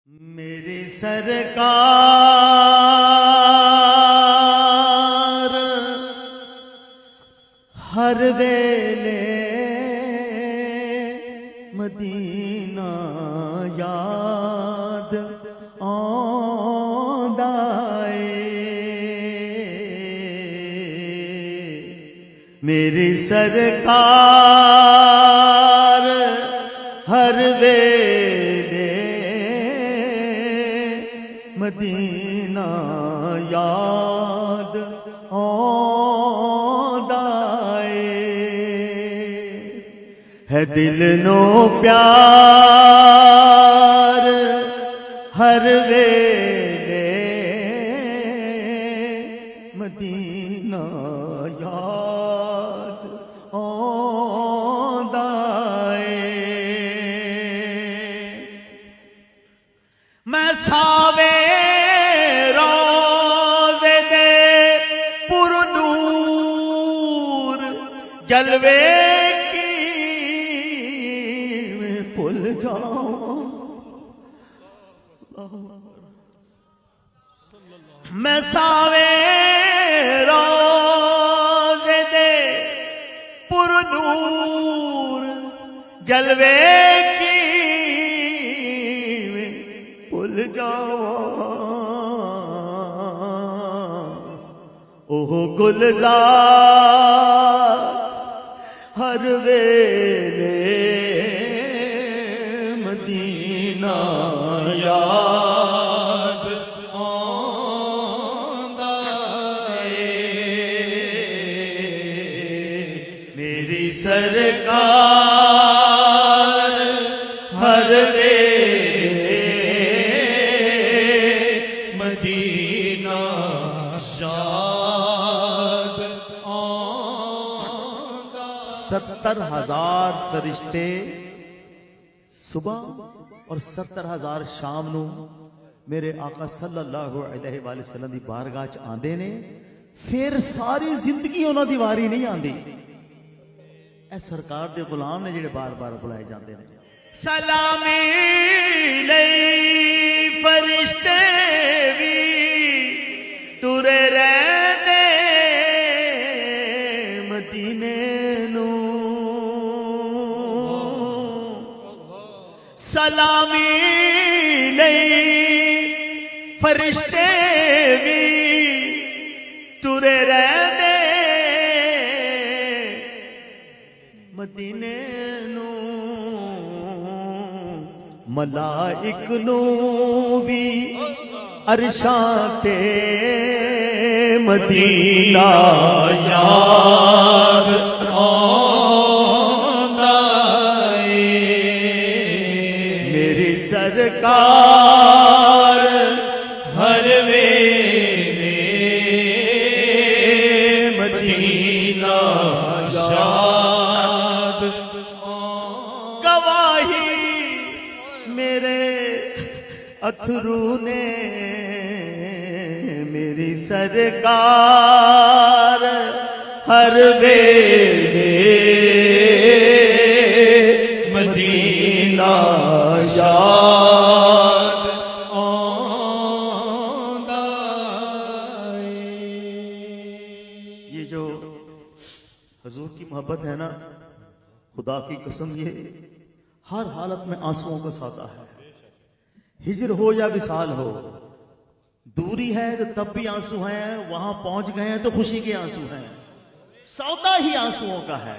मेरी सरकार हर वेले मदीना याद आंदा ए। मेरी सरकार हर वेले मदीना याद आंदा है। दिल नो प्यार हर वेले मदीना याद आंदा मैं सावे रोज़े दे पुरनूर जलवे की मैं भूल जाऊं। मैं सावे रोज़े दे पुरनूर जलवे की भूल जाऊं। ओह गुलजार हर वेले मदीना याद आंदा ए। मेरी सरकार हर मदीना शाद आंदा। 70,000 फरिश्ते सुबह और 70,000 शाम नू मेरे आका सल्लल्लाहु अलैहि वसल्लम दी बारगाह च आंदे ने। फिर सारी जिंदगी उन्हां दी वारी नहीं आंदी। ए सरकार दे गुलाम ने जिहड़े बार बार बुलाए जाते हैं। सलामी लई फरिश्ते भी टुरे रहंदे मदीने नू। सलामी लई फरिश्ते भी टुरे रहंदे मदीने नू। मलाइक नू भी अरशां ते मदीना याद आंदा ए। मेरी सरकार हर वेले मदीना याद गवाही मेरे अथरू ने। मेरी सरकार हर वेले मदीना याद आंदा ए। ये जो हुजूर की मोहब्बत है ना, खुदा की कसम ये हर हालत में आंसुओं का सौदा है। हिजर हो या विसाल हो, दूरी है तो तब भी आंसू हैं, वहां पहुंच गए हैं तो खुशी के आंसू हैं। सौदा ही आंसुओं का है।